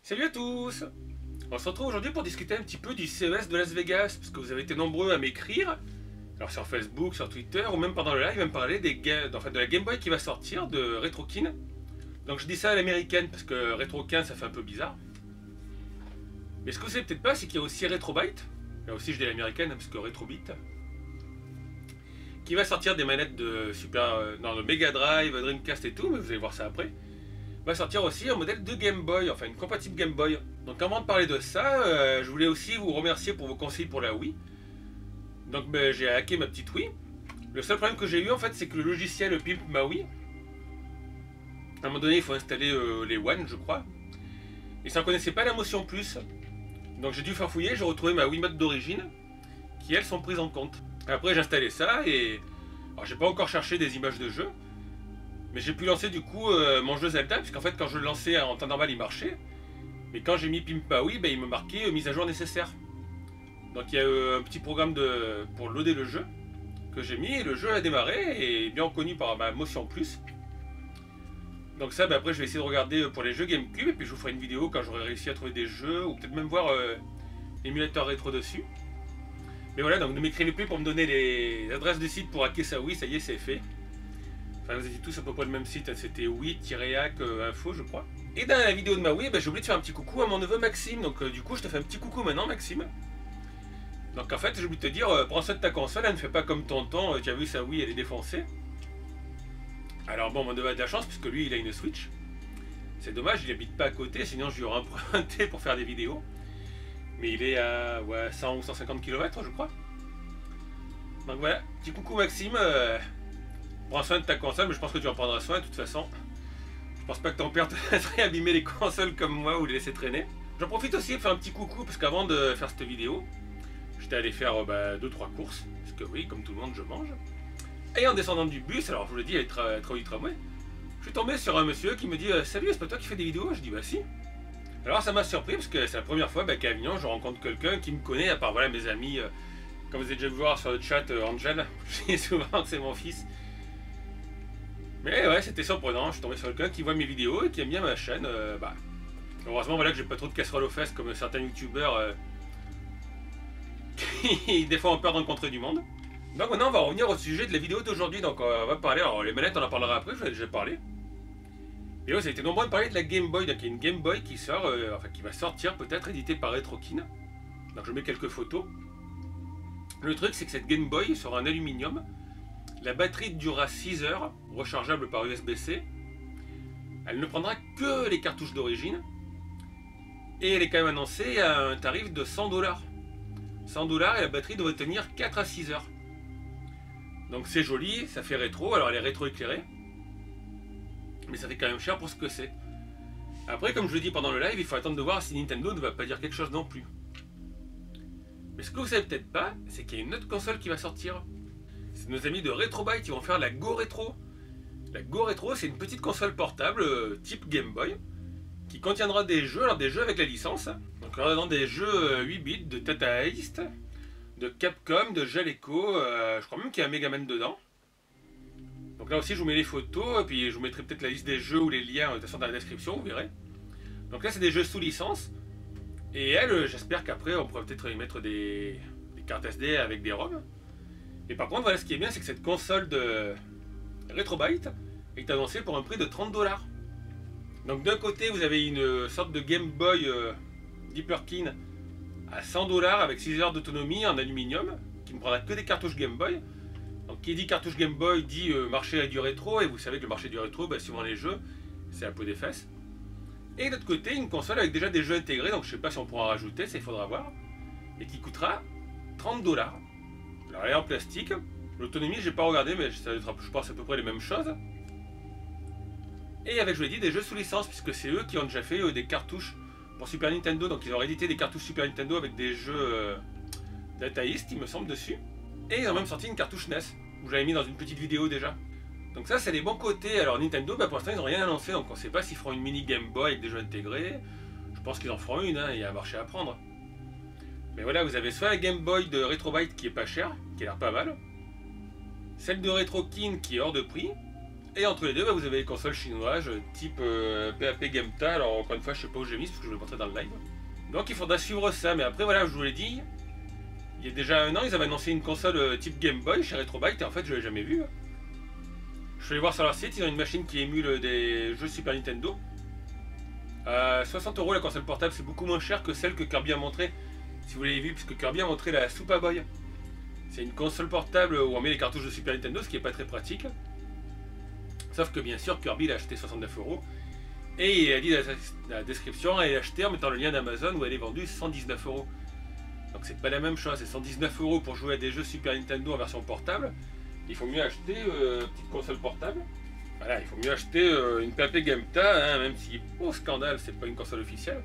Salut à tous! On se retrouve aujourd'hui pour discuter un petit peu du CES de Las Vegas, parce que vous avez été nombreux à m'écrire, alors sur Facebook, sur Twitter, ou même pendant le live, à me parler de la Game Boy qui va sortir de RetroKin. Donc je dis ça à l'américaine, parce que RetroKin ça fait un peu bizarre. Mais ce que vous savez peut-être pas, c'est qu'il y a aussi Retrobyte, là aussi je dis à l'américaine, parce que Retrobit, qui va sortir des manettes de de Mega Drive, Dreamcast et tout, mais vous allez voir ça après. Va sortir aussi un modèle de Game Boy, enfin une compatible Game Boy. Donc avant de parler de ça, je voulais aussi vous remercier pour vos conseils pour la Wii. Donc j'ai hacké ma petite Wii. Le seul problème que j'ai eu en fait, c'est que le logiciel pimpe ma Wii. À un moment donné, il faut installer les One, je crois. Et ça ne connaissait pas la Motion Plus. Donc j'ai dû farfouiller, j'ai retrouvé ma Wiimote d'origine, qui elles sont prises en compte. Après j'ai installé ça et... Alors j'ai pas encore cherché des images de jeu. Mais j'ai pu lancer du coup mon jeu Zelda, puisqu'en fait quand je le lançais en temps normal il marchait. Mais quand j'ai mis Pimp Ma Wii, il me marquait mise à jour nécessaire. Donc il y a un petit programme pour loader le jeu que j'ai mis et le jeu a démarré et est bien reconnu par ma Motion Plus. Donc ça après je vais essayer de regarder pour les jeux GameCube et puis je vous ferai une vidéo quand j'aurai réussi à trouver des jeux ou peut-être même voir l'émulateur rétro dessus. Mais voilà, donc ne m'écrivez plus pour me donner les adresses de sites pour hacker sa Wii, ça y est c'est fait. Enfin, vous étiez tous à peu près le même site, c'était Wii-hack-info, je crois. Et dans la vidéo de ma Wii, j'ai oublié de faire un petit coucou à mon neveu Maxime. Donc, du coup, je te fais un petit coucou maintenant, Maxime. Donc, en fait, j'ai oublié de te dire, prends soin de ta console, elle ne fait pas comme tonton, tu as vu sa Wii, elle est défoncée. Alors, bon, mon neveu a de la chance, puisque lui, il a une Switch. C'est dommage, il n'habite pas à côté, sinon je lui aurais emprunté pour faire des vidéos. Mais il est à 100 ou 150 km, je crois. Donc, voilà, petit coucou Maxime. Prends soin de ta console, mais je pense que tu en prendras soin de toute façon. Je pense pas que ton père te laisserait abîmer les consoles comme moi ou les laisser traîner. J'en profite aussi de faire un petit coucou parce qu'avant de faire cette vidéo, j'étais allé faire 2-3 courses. Parce que oui, comme tout le monde, je mange. Et en descendant du bus, alors je vous le dis, trop du tramway, je suis tombé sur un monsieur qui me dit salut, c'est pas toi qui fais des vidéos? Je dis bah si. Alors ça m'a surpris parce que c'est la première fois qu'à Avignon, je rencontre quelqu'un qui me connaît, à part voilà mes amis, comme vous avez déjà vu voir sur le chat, Angel, je dis souvent que c'est mon fils. Mais ouais, c'était surprenant, je suis tombé sur quelqu'un qui voit mes vidéos et qui aime bien ma chaîne. Heureusement voilà que j'ai pas trop de casseroles aux fesses comme certains youtubeurs qui des fois ont peur de rencontrer du monde. Donc maintenant on va revenir au sujet de la vidéo d'aujourd'hui. Donc on va parler, alors les manettes on en parlera après, je vous ai déjà parlé. Et ouais, ça a été nombreux de parler de la Game Boy, donc il y a une Game Boy qui sort, qui va sortir peut-être, éditée par RetroKin. Donc je mets quelques photos. Le truc c'est que cette Game Boy sera en aluminium. La batterie durera 6 heures, rechargeable par USB-C. Elle ne prendra que les cartouches d'origine. Et elle est quand même annoncée à un tarif de 100 $. 100 $ et la batterie devrait tenir 4 à 6 heures. Donc c'est joli, ça fait rétro. Alors elle est rétro-éclairée. Mais ça fait quand même cher pour ce que c'est. Après, comme je le dis pendant le live, il faut attendre de voir si Nintendo ne va pas dire quelque chose non plus. Mais ce que vous savez peut-être pas, c'est qu'il y a une autre console qui va sortir. C'est nos amis de Retrobyte qui vont faire la Go Retro. La Go Retro, c'est une petite console portable type Game Boy qui contiendra des jeux, alors des jeux avec la licence. Donc il y aura des jeux 8 bits de Tata East, de Capcom, de Jaleco, je crois même qu'il y a un Megaman dedans. Donc là aussi je vous mets les photos et puis je vous mettrai peut-être la liste des jeux ou les liens de toute façon dans la description, vous verrez. Donc là c'est des jeux sous licence. Et elle, j'espère qu'après on pourra peut-être y mettre des cartes SD avec des ROM. Et par contre, voilà, ce qui est bien, c'est que cette console de Retrobyte est annoncée pour un prix de 30 $. Donc d'un côté, vous avez une sorte de Game Boy Deeperkin à 100 $ avec 6 heures d'autonomie en aluminium, qui ne prendra que des cartouches Game Boy. Donc qui dit cartouche Game Boy dit marché du rétro, et vous savez que le marché du rétro, suivant les jeux, c'est un peu des fesses. Et de l'autre côté, une console avec déjà des jeux intégrés, donc je ne sais pas si on pourra en rajouter, ça il faudra voir, et qui coûtera 30 $. Alors elle est en plastique, l'autonomie j'ai pas regardé mais ça doit être, je pense à peu près les mêmes choses. Et avec, je vous l'ai dit, des jeux sous licence puisque c'est eux qui ont déjà fait des cartouches pour Super Nintendo, donc ils ont réédité des cartouches Super Nintendo avec des jeux Data East il me semble dessus. Et ils ont même sorti une cartouche NES, où j'avais mis dans une petite vidéo déjà. Donc ça c'est les bons côtés. Alors Nintendo pour l'instant ils n'ont rien annoncé, donc on ne sait pas s'ils feront une mini Game Boy avec des jeux intégrés. Je pense qu'ils en feront une, il y a un marché à prendre. Mais voilà, vous avez soit la Game Boy de Retrobyte qui est pas chère, qui a l'air pas mal, celle de RetroKin qui est hors de prix, Et entre les deux, bah, vous avez les consoles chinoises type PAP Gemta. Alors encore une fois, je sais pas où j'ai mis parce que je vais le montrer dans le live. Donc il faudra suivre ça. Mais après, voilà, je vous l'ai dit, il y a déjà un an, ils avaient annoncé une console type Game Boy chez Retrobyte et en fait, je l'ai jamais vu. Je suis allé voir sur leur site, ils ont une machine qui émule des jeux Super Nintendo. 60 € la console portable, c'est beaucoup moins cher que celle que Kirby a montré. Si vous l'avez vu, puisque Kirby a montré la Super Boy. C'est une console portable où on met les cartouches de Super Nintendo, ce qui n'est pas très pratique. Sauf que bien sûr, Kirby l'a acheté 69 €. Et il a dit dans la description, elle l'a acheté en mettant le lien d'Amazon où elle est vendue 119 €. Donc c'est pas la même chose, c'est 119 € pour jouer à des jeux Super Nintendo en version portable. Il faut mieux acheter une petite console portable. Voilà, il faut mieux acheter une PAP Gemta, hein, même si, oh scandale, c'est pas une console officielle.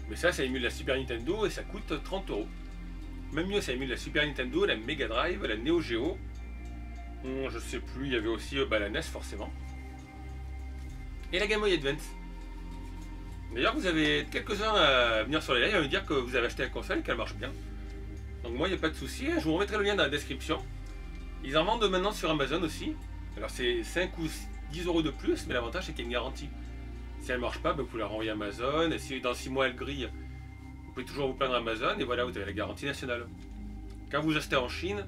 Mais ça émule la Super Nintendo et ça coûte 30 €. Même mieux, ça émule la Super Nintendo, la Mega Drive, la Neo Geo. Je sais plus, il y avait aussi la NES forcément. Et la Game Boy Advance. D'ailleurs, vous avez quelques-uns à venir sur les lives à me dire que vous avez acheté la console et qu'elle marche bien. Donc moi, il n'y a pas de souci. Je vous remettrai le lien dans la description. Ils en vendent maintenant sur Amazon aussi. Alors c'est 5 ou 10 € de plus, mais l'avantage c'est qu'il y a une garantie. Si elle ne marche pas, vous pouvez la renvoyer à Amazon. Et si dans 6 mois elle grille, vous pouvez toujours vous plaindre à Amazon. Et voilà, vous avez la garantie nationale. Quand vous achetez en Chine,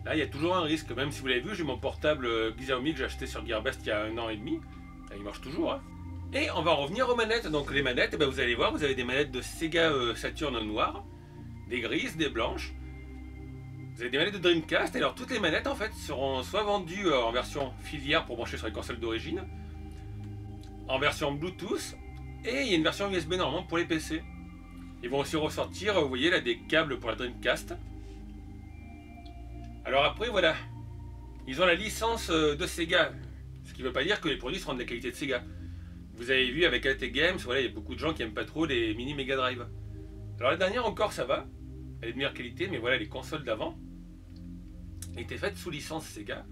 là il y a toujours un risque. Même si vous l'avez vu, j'ai mon portable Xiaomi que j'ai acheté sur Gearbest il y a 1 an et demi. Là, il marche toujours. Hein. Et on va revenir aux manettes. Donc les manettes, vous allez voir, vous avez des manettes de Sega Saturn noires, des grises, des blanches. Vous avez des manettes de Dreamcast. Et alors toutes les manettes en fait seront soit vendues en version filière pour brancher sur les consoles d'origine, en version Bluetooth, et il y a une version USB normalement pour les PC. Ils vont aussi ressortir, vous voyez là, des câbles pour la Dreamcast. Alors après voilà, ils ont la licence de Sega, ce qui ne veut pas dire que les produits seront de la qualité de Sega. Vous avez vu avec AT Games, voilà, il y a beaucoup de gens qui n'aiment pas trop les mini Mega Drive. Alors la dernière encore ça va, elle est de meilleure qualité, mais voilà, les consoles d'avant étaient faites sous licence Sega,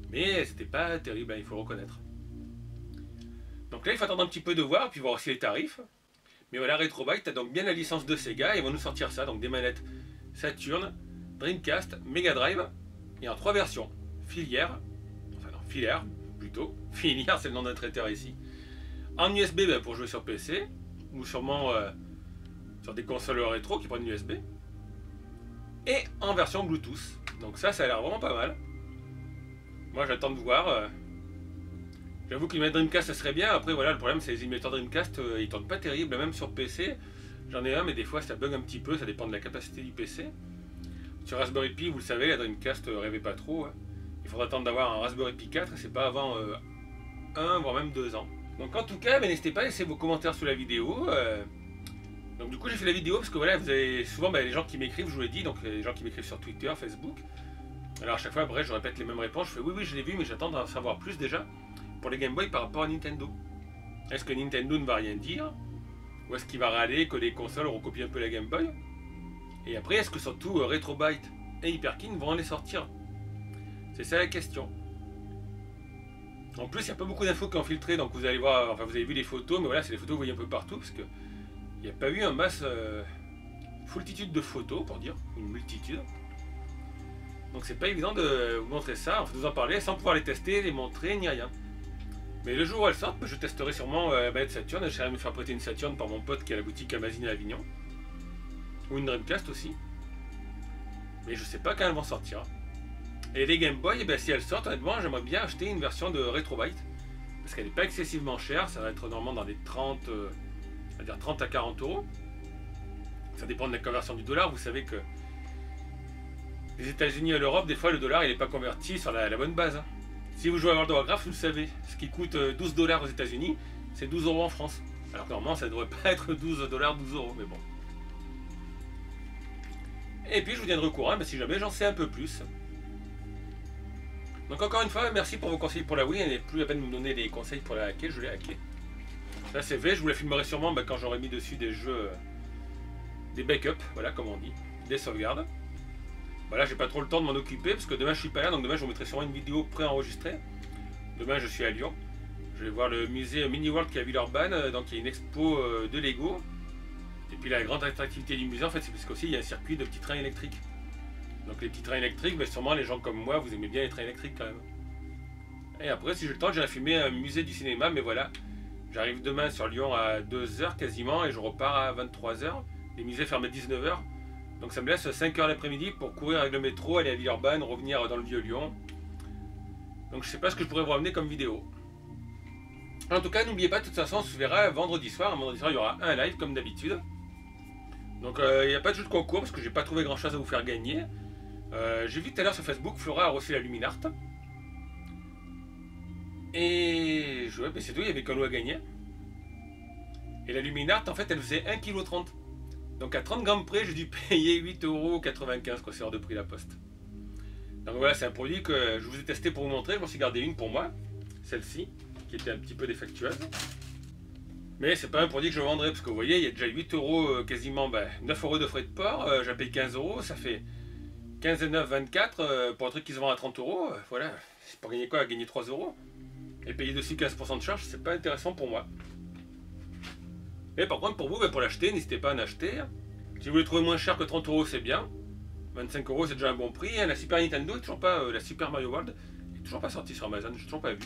mais c'était pas terrible, il faut le reconnaître. Donc là il faut attendre un petit peu de voir, puis voir aussi les tarifs. Mais voilà, Retrobyte a donc bien la licence de Sega, et ils vont nous sortir ça, donc des manettes Saturn, Dreamcast, Mega Drive, et en 3 versions. Filière, enfin non, filaire plutôt, filière c'est le nom d'un traiteur ici. En USB pour jouer sur PC, ou sûrement sur des consoles rétro qui prennent USB. Et en version Bluetooth. Donc ça a l'air vraiment pas mal. Moi j'attends de voir. J'avoue qu'une manette Dreamcast ça serait bien. Après voilà, le problème c'est les émulateurs Dreamcast, ils tournent pas terrible, même sur PC. J'en ai un mais des fois ça bug un petit peu, ça dépend de la capacité du PC. Sur Raspberry Pi, vous le savez, la Dreamcast rêvez pas trop. Hein. Il faudra attendre d'avoir un Raspberry Pi 4 et c'est pas avant 1 voire même 2 ans. Donc en tout cas, n'hésitez pas à laisser vos commentaires sous la vidéo. Donc du coup j'ai fait la vidéo parce que voilà, vous avez souvent les gens qui m'écrivent, je vous l'ai dit, donc les gens qui m'écrivent sur Twitter, Facebook. Alors à chaque fois après je répète les mêmes réponses, je fais oui je l'ai vu mais j'attends d'en savoir plus déjà pour les Game Boy par rapport à Nintendo. Est-ce que Nintendo ne va rien dire? Ou est-ce qu'il va râler que les consoles recopient un peu la Game Boy? Et après est-ce que surtout Retrobyte et Hyperkin vont les sortir? C'est ça la question. En plus il n'y a pas beaucoup d'infos qui ont filtré, donc vous allez voir, enfin vous avez vu les photos, mais voilà c'est les photos que vous voyez un peu partout parce que il n'y a pas eu un masse foultitude de photos pour dire, une multitude. Donc c'est pas évident de vous montrer ça, de vous en parler sans pouvoir les tester, les montrer, ni rien. Mais le jour où elles sortent, je testerai sûrement la manette Saturn, j'essaierai de me faire prêter une Saturn par mon pote qui a la boutique Amazine à Avignon. Ou une Dreamcast aussi. Mais je sais pas quand elles vont sortir. Et les Game Boy, si elles sortent, honnêtement, j'aimerais bien acheter une version de Retrobyte. Parce qu'elle n'est pas excessivement chère, ça va être normalement dans les 30, on va dire 30 à 40 €. Ça dépend de la conversion du dollar, vous savez que les États-Unis et l'Europe, des fois le dollar il n'est pas converti sur la bonne base. Hein. Si vous jouez à World of Warcraft, vous le savez, ce qui coûte 12 $ aux États-Unis, c'est 12 € en France. Alors que normalement ça ne devrait pas être 12 $, 12 €, mais bon. Et puis je vous tiendrai au courant si jamais j'en sais un peu plus. Donc encore une fois, merci pour vos conseils pour la Wii, il n'est plus la peine de me donner des conseils pour la hacker, je l'ai hacké. Là c'est fait, je vous la filmerai sûrement quand j'aurai mis dessus des jeux, des backups, voilà comme on dit, des sauvegardes. Voilà, j'ai pas trop le temps de m'en occuper parce que demain je suis pas là, donc demain je vous mettrai sûrement une vidéo préenregistrée. Demain je suis à Lyon, je vais voir le musée Mini World qui est à Villeurbanne, donc il y a une expo de Lego. Et puis la grande attractivité du musée en fait c'est parce qu'aussi il y a un circuit de petits trains électriques. Donc les petits trains électriques, sûrement les gens comme moi vous aimez bien les trains électriques quand même. Et après, si j'ai le temps, j'irai filmer un musée du cinéma, mais voilà. J'arrive demain sur Lyon à 2h quasiment et je repars à 23h. Les musées ferment à 19h. Donc ça me laisse 5h l'après-midi pour courir avec le métro, aller à Villeurbanne, revenir dans le Vieux-Lyon. Donc je sais pas ce que je pourrais vous ramener comme vidéo. En tout cas, n'oubliez pas, de toute façon, on se verra vendredi soir. Vendredi soir, il y aura un live comme d'habitude. Donc il n'y a pas de jeu de concours parce que j'ai pas trouvé grand chose à vous faire gagner. J'ai vu tout à l'heure sur Facebook, Flora a reçu la Luminart. Et ouais, c'est tout, il y avait qu'un lot à gagner. Et la Luminart, en fait, elle faisait 1,30 kg. Donc à 30 grammes près, j'ai dû payer 8,95 € quoi, c'est hors de prix la poste. Donc voilà, c'est un produit que je vous ai testé pour vous montrer. Je m'en suis gardé une pour moi, celle-ci, qui était un petit peu défectueuse. Mais c'est pas un produit que je vendrai, parce que vous voyez, il y a déjà 8 €, quasiment 9 € de frais de port. J'ai payé 15 €, ça fait 15 et 9, 24 pour un truc qui se vend à 30 €. Voilà, c'est pour gagner quoi? Gagner 3 €. Et payer dessus 15% de charge, c'est pas intéressant pour moi. Mais par contre, pour vous, pour l'acheter, n'hésitez pas à en acheter. Si vous voulez trouver moins cher que 30 €, c'est bien. 25 € c'est déjà un bon prix. La Super Nintendo est toujours pas, la Super Mario World est toujours pas sortie sur Amazon, je n'ai toujours pas vu.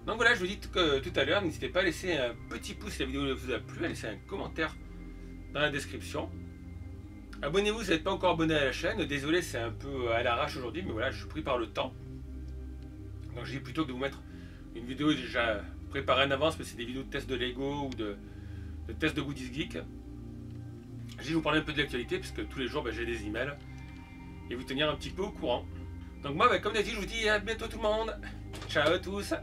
Donc voilà, je vous dis tout à l'heure, n'hésitez pas à laisser un petit pouce si la vidéo vous a plu, à laisser un commentaire dans la description. Abonnez-vous si vous n'êtes pas encore abonné à la chaîne. Désolé, c'est un peu à l'arrache aujourd'hui, mais voilà, je suis pris par le temps. Donc je dis plutôt que de vous mettre une vidéo déjà préparée en avance, mais c'est des vidéos de tests de Lego ou de tests de Goodies Geek. Je vais vous parler un peu de l'actualité, puisque tous les jours j'ai des emails, et vous tenir un petit peu au courant. Donc moi, comme d'habitude, je vous dis à bientôt tout le monde. Ciao à tous.